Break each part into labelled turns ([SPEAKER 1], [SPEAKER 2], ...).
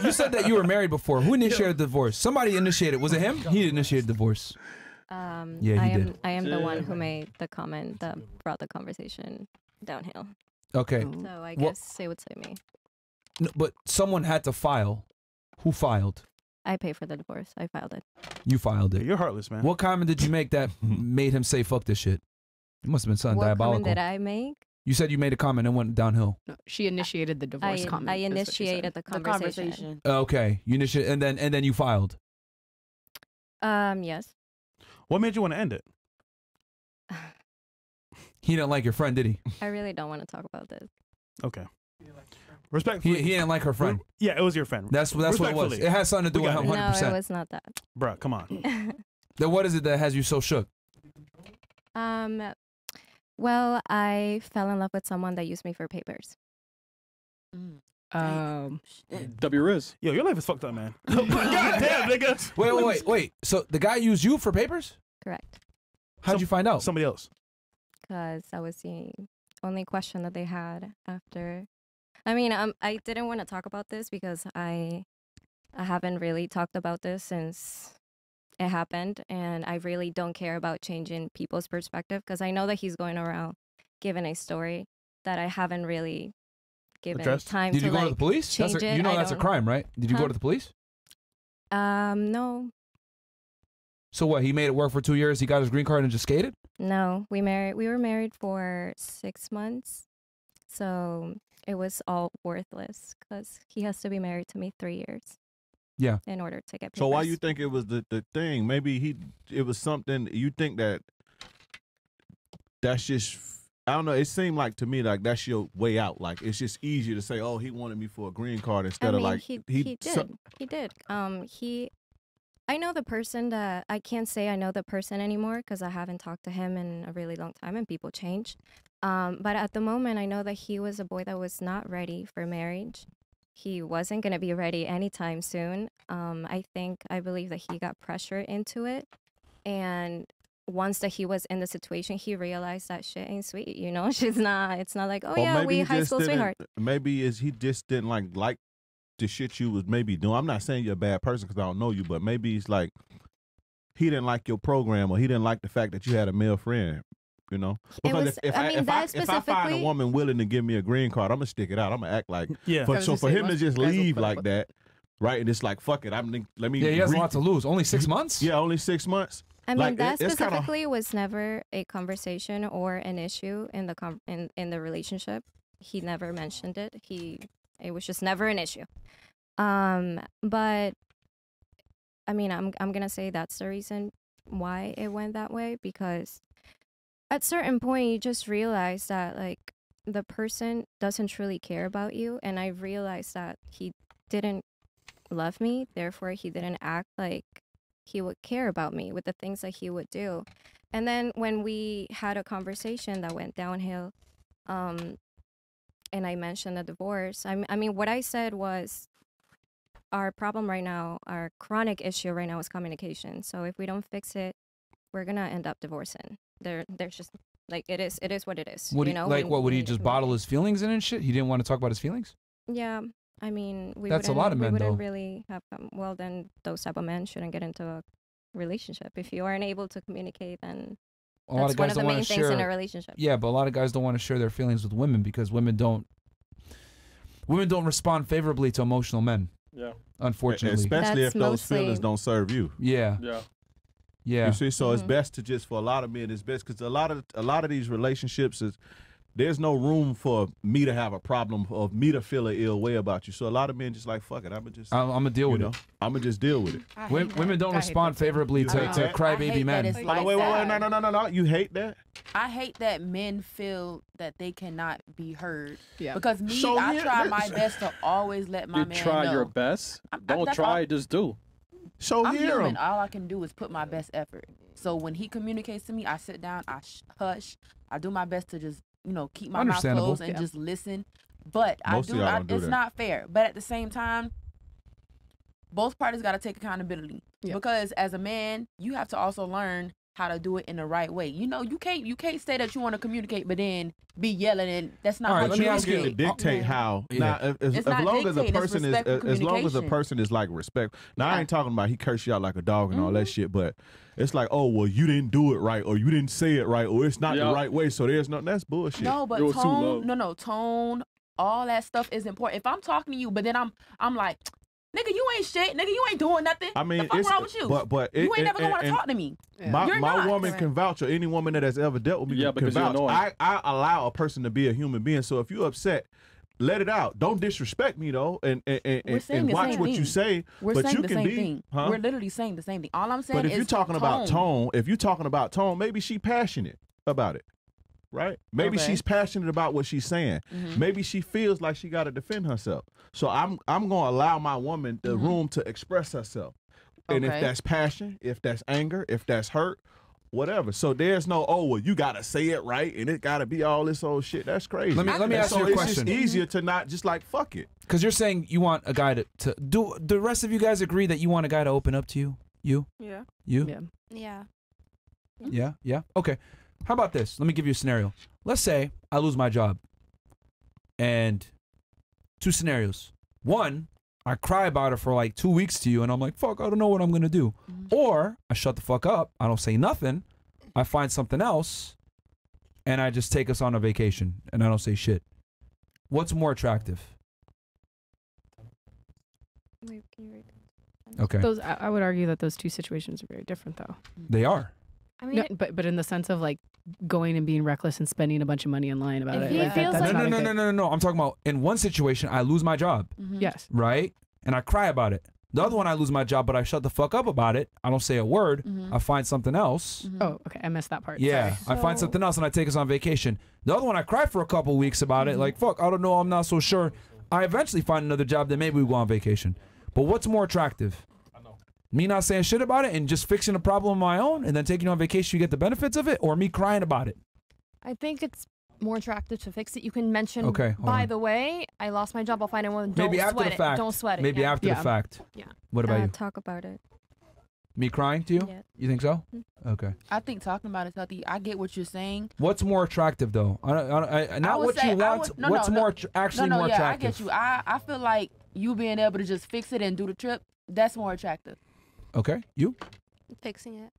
[SPEAKER 1] you said that you were married before. Who initiated the divorce? Somebody initiated. Was it him? He initiated divorce.
[SPEAKER 2] Yeah,
[SPEAKER 1] he did.
[SPEAKER 2] I am the one who made the comment that brought the conversation downhill.
[SPEAKER 1] Okay.
[SPEAKER 2] So I guess it would say me.
[SPEAKER 1] No, but someone had to file. Who filed?
[SPEAKER 2] I pay for the divorce. I filed it.
[SPEAKER 1] You filed it.
[SPEAKER 3] Yeah, you're heartless, man.
[SPEAKER 1] What comment did you make that made him say fuck this shit? It must have been something
[SPEAKER 2] What
[SPEAKER 1] diabolical.
[SPEAKER 2] comment did I make?
[SPEAKER 1] You said you made a comment and went downhill.
[SPEAKER 4] No, she initiated the divorce comment.
[SPEAKER 2] I initiated the conversation.
[SPEAKER 1] Okay, you initiated, and then you filed.
[SPEAKER 2] Yes.
[SPEAKER 3] What made you want to end it?
[SPEAKER 1] He didn't like your friend, did he?
[SPEAKER 2] I really don't want to talk about this.
[SPEAKER 3] Okay. Respectfully.
[SPEAKER 1] He didn't like her friend.
[SPEAKER 3] Yeah, it was your friend.
[SPEAKER 1] That's what it was. It has something to do with him, 100%.
[SPEAKER 2] No, it was not that.
[SPEAKER 3] Bruh, come on.
[SPEAKER 1] Then what is it that has you so shook?
[SPEAKER 2] Well, I fell in love with someone that used me for papers.
[SPEAKER 5] W Riz.
[SPEAKER 3] Yo, your life is fucked up, man. God damn, nigga.
[SPEAKER 1] Wait. So the guy used you for papers?
[SPEAKER 2] Correct.
[SPEAKER 1] How'd you find out?
[SPEAKER 3] Somebody else.
[SPEAKER 2] Because that was the only question that they had after. I mean, I didn't want to talk about this because I haven't really talked about this since it happened, and I really don't care about changing people's perspective because I know that he's going around giving a story that I haven't really given time to.
[SPEAKER 1] Did you go to the police?
[SPEAKER 2] Change it.
[SPEAKER 1] You know that's a crime, right? Did you go to the police?
[SPEAKER 2] No.
[SPEAKER 1] So what? He made it work for 2 years. He got his green card and just skated.
[SPEAKER 2] No, we were married for 6 months, so it was all worthless because he has to be married to me 3 years.
[SPEAKER 1] Yeah.
[SPEAKER 2] In order to get papers.
[SPEAKER 6] So why you think it was the thing? Maybe it was something you think that's just, I don't know. It seemed like to me like that's your way out. Like it's just easier to say, oh, he wanted me for a green card instead of like
[SPEAKER 2] he did. I know the person that I can't say I know the person anymore because I haven't talked to him in a really long time and people change. But at the moment, I know that he was a boy that was not ready for marriage. He wasn't going to be ready anytime soon. I believe that he got pressure into it. And once that he was in the situation, he realized that shit ain't sweet. You know, it's not like, oh, yeah, we high school sweetheart.
[SPEAKER 6] Maybe he just didn't like the shit you was maybe doing. I'm not saying you're a bad person because I don't know you, but maybe it's like he didn't like your program or he didn't like the fact that you had a male friend. You know, because if I find a woman willing to give me a green card, I'm gonna stick it out. I'm gonna act like So for him to just leave like that, right? And it's like fuck it. Let me.
[SPEAKER 1] Yeah, he has a lot to lose. Only 6 months.
[SPEAKER 6] Yeah, only 6 months.
[SPEAKER 2] I mean, that specifically was never a conversation or an issue in the in the relationship. He never mentioned it. It was just never an issue. But I mean, I'm gonna say that's the reason why it went that way because. At a certain point, you just realize that, like, the person doesn't truly care about you. And I realized that he didn't love me. Therefore, he didn't act like he would care about me with the things that he would do. And then when we had a conversation that went downhill, and I mentioned the divorce, I mean, what I said was our problem right now, our chronic issue right now is communication. So if we don't fix it, we're going to end up divorcing. There's just like it is what it is.
[SPEAKER 1] Would he just bottle his feelings in and shit? He didn't want to talk about his feelings?
[SPEAKER 2] Yeah, I mean,
[SPEAKER 1] that's a lot of men,
[SPEAKER 2] we wouldn't
[SPEAKER 1] though.
[SPEAKER 2] really have. Well, then those type of men shouldn't get into a relationship. If you aren't able to communicate, then that's one of the main things in a relationship.
[SPEAKER 1] Yeah, but a lot of guys don't want to share their feelings with women because women don't respond favorably to emotional men.
[SPEAKER 5] Yeah,
[SPEAKER 1] unfortunately,
[SPEAKER 6] especially if those feelings don't serve you.
[SPEAKER 1] Yeah. Yeah.
[SPEAKER 6] You see, so it's best to just, for a lot of men, it's best because a lot of these relationships there's no room for me to have a problem or me to feel an ill way about you. So a lot of men just like, fuck it, I'm gonna deal with it. I'm gonna just deal with it.
[SPEAKER 1] Women don't respond favorably to crybaby men.
[SPEAKER 6] Wait, no. You hate that?
[SPEAKER 7] I hate that men feel that they cannot be heard.
[SPEAKER 4] Yeah.
[SPEAKER 7] Because I try my best to always let my man know.
[SPEAKER 5] You try your best. Don't try, just do.
[SPEAKER 6] So
[SPEAKER 7] I'm human. All I can do is put my best effort. So when he communicates to me, I sit down, I hush, I do my best to just, keep my mouth closed and just listen. But it's not fair. But at the same time, both parties got to take accountability. Yeah. Because as a man, you have to also learn how to do it in the right way. You know, you can't say that you want to communicate, but then be yelling, and that's not.
[SPEAKER 6] All right,
[SPEAKER 7] what
[SPEAKER 6] let me
[SPEAKER 7] you
[SPEAKER 6] ask you to dictate how. Now, as long as a person is, as long as a person is like respect. Now, I ain't talking about he cursed you out like a dog and all that shit, but it's like, oh well, you didn't do it right, or you didn't say it right, or it's not the right way. So there's no, that's bullshit.
[SPEAKER 7] No, but tone, all that stuff is important. If I'm talking to you, but then I'm like, nigga, you ain't shit. Nigga, you ain't doing nothing. I mean, what's wrong with you?
[SPEAKER 6] But
[SPEAKER 7] you ain't never gonna want to talk to me.
[SPEAKER 6] Yeah. My woman can vouch, or any woman that has ever dealt with me can vouch. I allow a person to be a human being. So if you're upset, let it out. Don't disrespect me though, and watch what you say.
[SPEAKER 7] We're
[SPEAKER 6] but
[SPEAKER 7] saying
[SPEAKER 6] you
[SPEAKER 7] the
[SPEAKER 6] can
[SPEAKER 7] same
[SPEAKER 6] be.
[SPEAKER 7] thing.
[SPEAKER 6] Huh?
[SPEAKER 7] We're literally saying the same thing. All I'm saying is
[SPEAKER 6] But if you're talking about tone, maybe she passionate about it. Right? Maybe she's passionate about what she's saying. Maybe she feels like she got to defend herself. So I'm going to allow my woman the room to express herself. And if that's passion, if that's anger, if that's hurt, whatever. So there's no, oh, well, you got to say it right and it got to be all this old shit. That's crazy.
[SPEAKER 1] Let me ask you a question.
[SPEAKER 6] It's just easier to not just like, fuck it.
[SPEAKER 1] Because you're saying you want a guy to do. The rest of you guys agree that you want a guy to open up to you? You?
[SPEAKER 2] Yeah.
[SPEAKER 1] You?
[SPEAKER 2] Yeah. Yeah.
[SPEAKER 1] Yeah? Yeah? Okay. How about this? Let me give you a scenario. Let's say I lose my job. And 2 scenarios. 1, I cry about it for like 2 weeks to you and I'm like, fuck, I don't know what I'm going to do. Or I shut the fuck up. I don't say nothing. I find something else and I just take us on a vacation and I don't say shit. What's more attractive?
[SPEAKER 2] Wait, can you read that?
[SPEAKER 1] Okay.
[SPEAKER 4] I would argue that those 2 situations are very different though.
[SPEAKER 1] They are.
[SPEAKER 2] I mean,
[SPEAKER 4] no, but in the sense of like going and being reckless and spending a bunch of money and lying about it.
[SPEAKER 2] He feels like
[SPEAKER 1] No. I'm talking about in one situation, I lose my job.
[SPEAKER 4] Yes.
[SPEAKER 1] Right? And I cry about it. The other one, I lose my job, but I shut the fuck up about it. I don't say a word. I find something else.
[SPEAKER 4] Oh, okay. I missed that part.
[SPEAKER 1] Yeah.
[SPEAKER 4] Sorry.
[SPEAKER 1] I find something else and I take us on vacation. The other one, I cry for a couple weeks about it. Like, fuck, I don't know. I'm not so sure. I eventually find another job that maybe we go on vacation. But what's more attractive? Me not saying shit about it and just fixing a problem on my own and then taking you on vacation, you get the benefits of it, or me crying about it?
[SPEAKER 8] I think it's more attractive to fix it. You can mention,
[SPEAKER 1] okay,
[SPEAKER 8] by the way, I lost my job. I'll find one.
[SPEAKER 1] Maybe after the fact.
[SPEAKER 8] Don't sweat it.
[SPEAKER 1] Maybe after the fact.
[SPEAKER 8] Yeah.
[SPEAKER 1] What about you?
[SPEAKER 2] Talk about it.
[SPEAKER 1] Me crying to you?
[SPEAKER 2] Yeah.
[SPEAKER 1] You think so? Okay.
[SPEAKER 7] I think talking about it's healthy. I get what you're saying.
[SPEAKER 1] What's more attractive though? Not what you want. What's more attractive?
[SPEAKER 7] I get you. I feel like you being able to just fix it and do the trip, that's more attractive.
[SPEAKER 1] Okay, you?
[SPEAKER 2] Fixing it.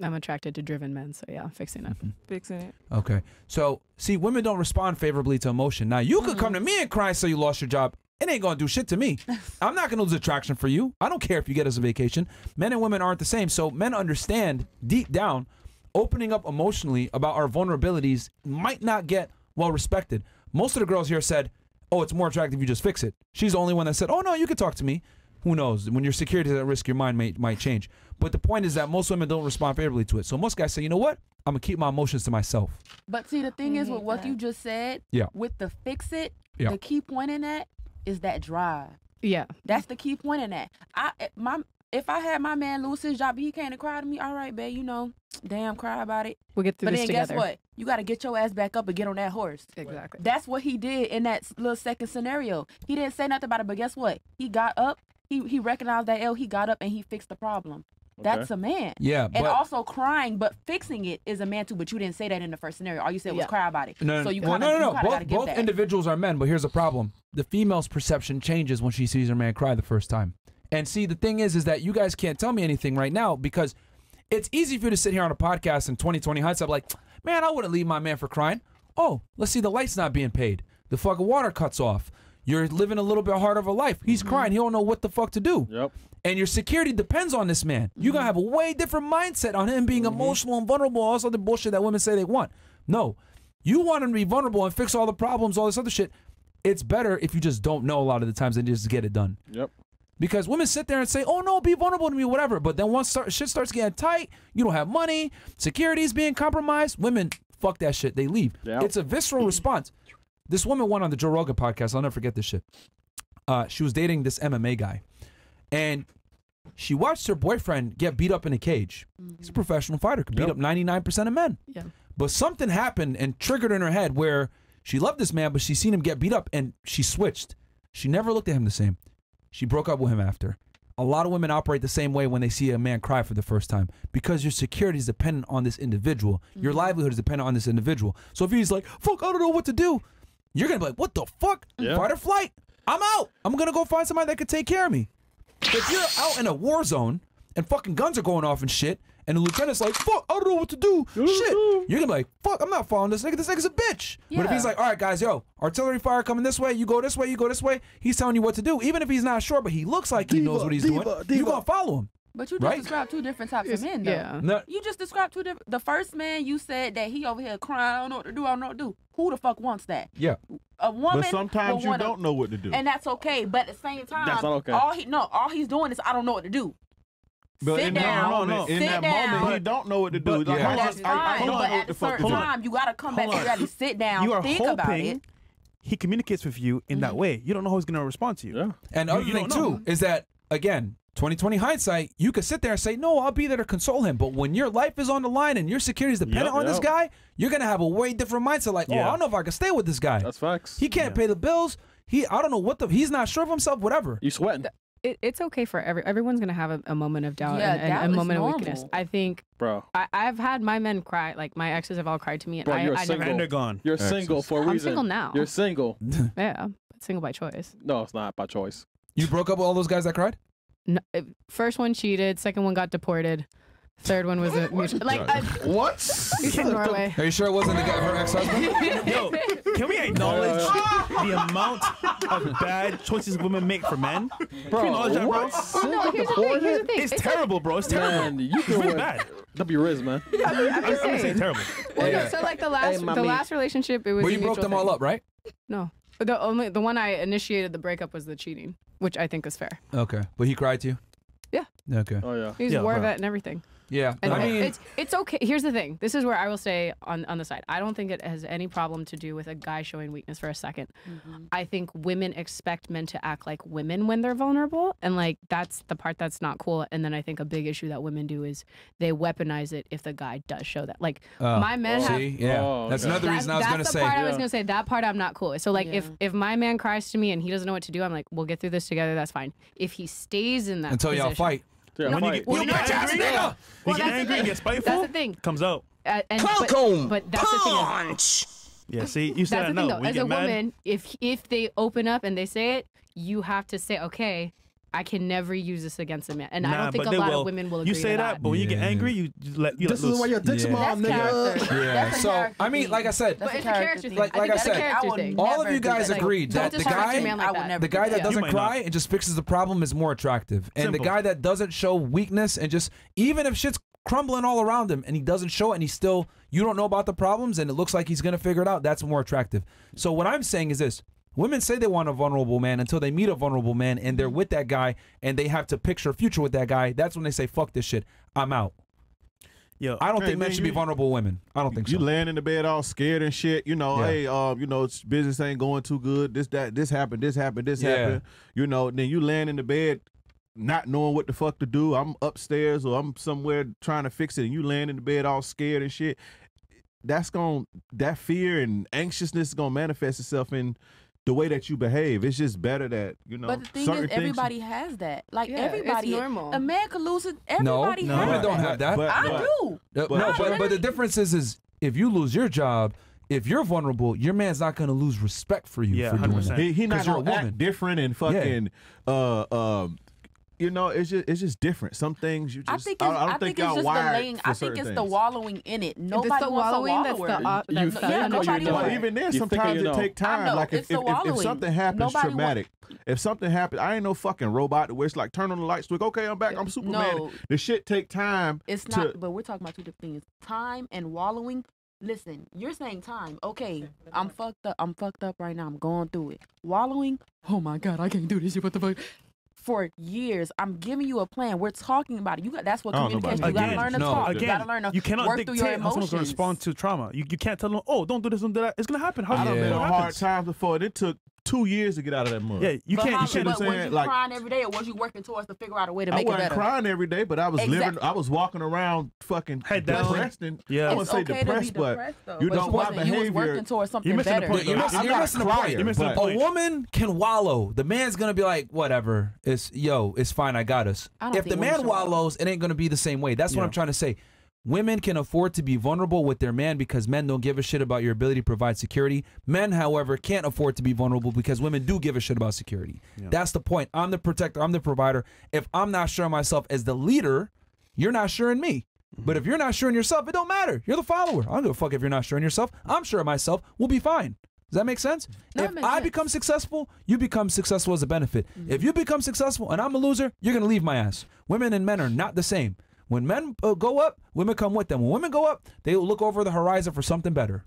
[SPEAKER 4] I'm attracted to driven men, so yeah, fixing it.
[SPEAKER 7] Fixing it.
[SPEAKER 1] Okay. So, see, women don't respond favorably to emotion. Now, you could come to me and cry and say you lost your job. It ain't going to do shit to me. I'm not going to lose attraction for you. I don't care if you get us a vacation. Men and women aren't the same. So, men understand deep down, opening up emotionally about our vulnerabilities might not get well respected. Most of the girls here said, oh, it's more attractive if you just fix it. She's the only one that said, oh, no, you could talk to me. Who knows? When your security is at risk, your mind might change. But the point is that most women don't respond favorably to it. So most guys say, you know what? I'm going to keep my emotions to myself.
[SPEAKER 7] But see, the thing is with what you just said, with the fix it, the key point in that is that drive.
[SPEAKER 4] Yeah.
[SPEAKER 7] That's the key point in that. If I had my man lose his job, he came to cry to me, all right, babe, damn, cry about it.
[SPEAKER 4] We'll get through this together.
[SPEAKER 7] But then guess what? You got to get your ass back up and get on that horse.
[SPEAKER 4] Exactly.
[SPEAKER 7] That's what he did in that little second scenario. He didn't say nothing about it, but guess what? He got up. He recognized that L. He got up and he fixed the problem. That's a man.
[SPEAKER 1] Yeah.
[SPEAKER 7] And also crying, but fixing it is a man too. But you didn't say that in the first scenario. All you said was cry about it.
[SPEAKER 1] No.
[SPEAKER 7] Both
[SPEAKER 1] individuals are men, but here's the problem. The female's perception changes when she sees her man cry the first time. And see, the thing is that you guys can't tell me anything right now because it's easy for you to sit here on a podcast in 2020 hindsight like, man, I wouldn't leave my man for crying. Oh, let's see, the light's not being paid. The fucking water cuts off. You're living a little bit harder of a life. He's crying. He don't know what the fuck to do.
[SPEAKER 5] Yep.
[SPEAKER 1] And your security depends on this man. You're going to have a way different mindset on him being emotional and vulnerable, all this other bullshit that women say they want. No. You want him to be vulnerable and fix all the problems, all this other shit. It's better if you just don't know a lot of the times and just get it done.
[SPEAKER 5] Yep.
[SPEAKER 1] Because women sit there and say, oh, no, be vulnerable to me, whatever. But then once shit starts getting tight, you don't have money, security's being compromised, women, fuck that shit. They leave. Yep. It's a visceral response. This woman went on the Joe Rogan podcast. I'll never forget this shit. She was dating this MMA guy. And she watched her boyfriend get beat up in a cage. He's a professional fighter. Could beat up 99% of men.
[SPEAKER 4] Yeah.
[SPEAKER 1] But something happened and triggered in her head where she loved this man, but she seen him get beat up and she switched. She never looked at him the same. She broke up with him after. a lot of women operate the same way when they see a man cry for the first time because your security is dependent on this individual. Your livelihood is dependent on this individual. So if he's like, fuck, I don't know what to do, you're going to be like, what the fuck?
[SPEAKER 5] Yeah.
[SPEAKER 1] Fight or flight? I'm out. I'm going to go find somebody that could take care of me. If you're out in a war zone and fucking guns are going off and shit, and the lieutenant's like, fuck, I don't know what to do. Shit. You're going to be like, fuck, I'm not following this nigga. This nigga's a bitch. Yeah. But if he's like, all right, guys, yo, artillery fire coming this way. You go this way. You go this way. He's telling you what to do. Even if he's not sure, but he looks like he knows what he's doing, you're going to follow him.
[SPEAKER 7] But you just described two different types of men, though. Yeah.
[SPEAKER 1] No.
[SPEAKER 7] You just described two different. The first man, you said that he over here crying, I don't know what to do, I don't know what to do. Who the fuck wants that?
[SPEAKER 1] Yeah.
[SPEAKER 7] A woman.
[SPEAKER 6] But sometimes you don't know what to do.
[SPEAKER 7] And that's okay. But at the same time,
[SPEAKER 5] that's not okay.
[SPEAKER 7] All he's doing is I don't know what to do.
[SPEAKER 6] But
[SPEAKER 7] sit down.
[SPEAKER 6] In that moment, he don't know what to do.
[SPEAKER 7] But that's fine. But at a certain time, you gotta come back and reality sit down, think about it.
[SPEAKER 3] He communicates with you in that way. You don't know how he's gonna respond to you.
[SPEAKER 5] Yeah.
[SPEAKER 1] And the other thing too is that, again, 2020 hindsight, you could sit there and say, no, I'll be there to console him. But when your life is on the line and your security is dependent on this guy, you're going to have a way different mindset. Like, I don't know if I can stay with this guy.
[SPEAKER 5] That's facts.
[SPEAKER 1] He can't pay the bills. I don't know he's not sure of himself, whatever.
[SPEAKER 5] You sweating.
[SPEAKER 4] It's okay for everyone's going to have a moment of doubt and a moment of weakness. I think,
[SPEAKER 5] bro,
[SPEAKER 4] I've had my men cry, like my exes have all cried to me. And
[SPEAKER 5] bro, you're
[SPEAKER 4] I
[SPEAKER 5] single.
[SPEAKER 3] And they're gone.
[SPEAKER 5] You're single for a reason.
[SPEAKER 4] I'm single now.
[SPEAKER 5] You're single.
[SPEAKER 4] Yeah, single by choice.
[SPEAKER 5] No, it's not by choice.
[SPEAKER 1] You broke up with all those guys that cried?
[SPEAKER 4] No, first one cheated. Second one got deported. Third one was a mutual.
[SPEAKER 5] What?
[SPEAKER 4] He's from Norway.
[SPEAKER 1] Are you sure it wasn't her ex-husband?
[SPEAKER 3] Yo, can we acknowledge the amount of bad choices women make for men?
[SPEAKER 5] Bro,
[SPEAKER 3] can we acknowledge that, bro?
[SPEAKER 4] Oh, no, here's the thing.
[SPEAKER 3] It's terrible, bro. It's terrible.
[SPEAKER 5] Man, you
[SPEAKER 3] it's really bad.
[SPEAKER 5] W Riz, man.
[SPEAKER 4] I'm just saying.
[SPEAKER 3] Terrible.
[SPEAKER 4] Well, so like the last relationship, it was.
[SPEAKER 1] But you broke them all up, right?
[SPEAKER 4] No, the one I initiated the breakup was the cheating, which I think is fair.
[SPEAKER 1] Okay, but he cried to you?
[SPEAKER 4] Yeah.
[SPEAKER 1] Okay.
[SPEAKER 5] Oh yeah.
[SPEAKER 4] He's aware of it and everything.
[SPEAKER 1] Yeah,
[SPEAKER 4] and
[SPEAKER 1] I mean,
[SPEAKER 4] it's okay. Here's the thing. This is where I will say on the side. I don't think it has any problem to do with a guy showing weakness for a second. I think women expect men to act like women when they're vulnerable, and like that's the part that's not cool. And then I think a big issue that women do is they weaponize it if the guy does show that. Like my men have.
[SPEAKER 1] That's another reason I was gonna say.
[SPEAKER 4] That's the part I was gonna say. That part I'm not cool with. So like if my man cries to me and he doesn't know what to do, I'm like, we'll get through this together. That's fine. If he stays in that
[SPEAKER 1] until
[SPEAKER 4] position,
[SPEAKER 1] y'all fight.
[SPEAKER 3] Yeah,
[SPEAKER 4] no,
[SPEAKER 3] when you get angry, and get spiteful,
[SPEAKER 4] that's the thing.
[SPEAKER 3] Comes out.
[SPEAKER 4] But that's the thing.
[SPEAKER 3] Yeah, see, you said
[SPEAKER 4] that's the thing, though. As a woman, if they open up and they say it, you have to say, okay, I can never use this against a man. And I don't think a lot of women will agree
[SPEAKER 3] You say
[SPEAKER 4] to
[SPEAKER 3] that, but when you get angry, you let
[SPEAKER 5] This is why your dick's mom, nigga.
[SPEAKER 1] Yeah. So I mean, like I said,
[SPEAKER 4] but it's a character thing.
[SPEAKER 1] Like I said, all of you guys agreed that the guy that doesn't cry and just fixes the problem is more attractive, and the guy that doesn't show weakness and just even if shit's crumbling all around him and he doesn't show it and you don't know about the problems and it looks like he's gonna figure it out, that's more attractive. So what I'm saying is this. Women say they want a vulnerable man until they meet a vulnerable man and they're with that guy and they have to picture a future with that guy. That's when they say, fuck this shit. I'm out.
[SPEAKER 3] Yo,
[SPEAKER 1] I don't think men should be vulnerable women. I don't think so.
[SPEAKER 6] You laying in the bed all scared and shit. You know, hey, business ain't going too good. This happened. You know, then you laying in the bed not knowing what the fuck to do. I'm upstairs or I'm somewhere trying to fix it and you laying in the bed all scared and shit. That fear and anxiousness is gonna manifest itself in the way that you behave. It's just better that, you know.
[SPEAKER 7] But the thing is, everybody has that. Like, everybody.
[SPEAKER 4] It's normal.
[SPEAKER 7] A man could lose it. Everybody has
[SPEAKER 1] women don't have that.
[SPEAKER 7] I do.
[SPEAKER 1] But the difference is if you lose your job, if you're vulnerable, your man's not going to lose respect for you for doing that.
[SPEAKER 6] He not going to act different and fucking, you know, it's just different. Some things you just, I don't think y'all wired for certain things.
[SPEAKER 7] The wallowing in it. Nobody wants a wallower.
[SPEAKER 6] Even then, sometimes it take time. Like if something happens traumatic, if something happens, I ain't no fucking robot where it's like turn on the light switch. Okay, I'm back. I'm Superman.
[SPEAKER 7] No.
[SPEAKER 6] The shit take time.
[SPEAKER 7] It's not. But we're talking about two different things. Time and wallowing. Listen, you're saying time. Okay, I'm fucked up. I'm fucked up right now. I'm going through it. Wallowing. Oh my God, I can't do this. What the fuck? For years, I'm giving you a plan. We're talking about it. That's what communication. You gotta learn to talk. You gotta learn to
[SPEAKER 3] you cannot
[SPEAKER 7] work through your
[SPEAKER 3] dictate how someone's gonna respond to trauma. You can't tell them, oh, don't do this, don't do that. It's gonna happen.
[SPEAKER 6] I've been on hard times before. It took 2 years to get out of that mud.
[SPEAKER 3] Yeah, you can't. You
[SPEAKER 6] shouldn't
[SPEAKER 7] But was
[SPEAKER 6] say
[SPEAKER 7] you
[SPEAKER 6] like
[SPEAKER 7] crying every day, or was you working towards to figure out a way to
[SPEAKER 6] I
[SPEAKER 7] make it
[SPEAKER 6] wasn't
[SPEAKER 7] better?
[SPEAKER 6] crying every day, but I was living.
[SPEAKER 7] Exactly.
[SPEAKER 6] I was walking around fucking
[SPEAKER 3] Head down.
[SPEAKER 6] depressed and
[SPEAKER 3] Yeah.
[SPEAKER 6] I
[SPEAKER 7] It's
[SPEAKER 6] wouldn't say
[SPEAKER 7] okay to be
[SPEAKER 6] depressed, but
[SPEAKER 7] depressed, though.
[SPEAKER 6] you
[SPEAKER 7] But
[SPEAKER 6] don't
[SPEAKER 7] you
[SPEAKER 6] my
[SPEAKER 7] wasn't- you was
[SPEAKER 6] behavior.
[SPEAKER 7] working towards something
[SPEAKER 3] You're missing the
[SPEAKER 7] better.
[SPEAKER 3] point.
[SPEAKER 1] You're
[SPEAKER 3] I'm
[SPEAKER 1] missing,
[SPEAKER 6] I'm
[SPEAKER 1] you're
[SPEAKER 6] not
[SPEAKER 1] missing the
[SPEAKER 6] crying,
[SPEAKER 1] point.
[SPEAKER 3] You're missing the
[SPEAKER 6] but-
[SPEAKER 3] point.
[SPEAKER 1] A woman can wallow. The man's gonna be like, whatever. It's fine. I got us.
[SPEAKER 7] I don't
[SPEAKER 1] If the
[SPEAKER 7] think women
[SPEAKER 1] man
[SPEAKER 7] should wallow.
[SPEAKER 1] wallows, it ain't gonna be the same way. That's what
[SPEAKER 3] Yeah.
[SPEAKER 1] I'm trying to say. Women can afford to be vulnerable with their man because men don't give a shit about your ability to provide security. Men, however, can't afford to be vulnerable because women do give a shit about security.
[SPEAKER 3] Yeah.
[SPEAKER 1] That's the point. I'm the protector. I'm the provider. If I'm not sure of myself as the leader, you're not sure in me. But if you're not sure in yourself, it don't matter. You're the follower. I don't give a fuck if you're not sure in yourself. I'm sure of myself. We'll be fine. Does that make sense?
[SPEAKER 7] No, it
[SPEAKER 1] If
[SPEAKER 7] makes
[SPEAKER 1] I
[SPEAKER 7] sense.
[SPEAKER 1] become successful, you become successful as a benefit. If you become successful and I'm a loser, you're going to leave my ass. Women and men are not the same. When men go up, women come with them. When women go up, they look over the horizon for something better.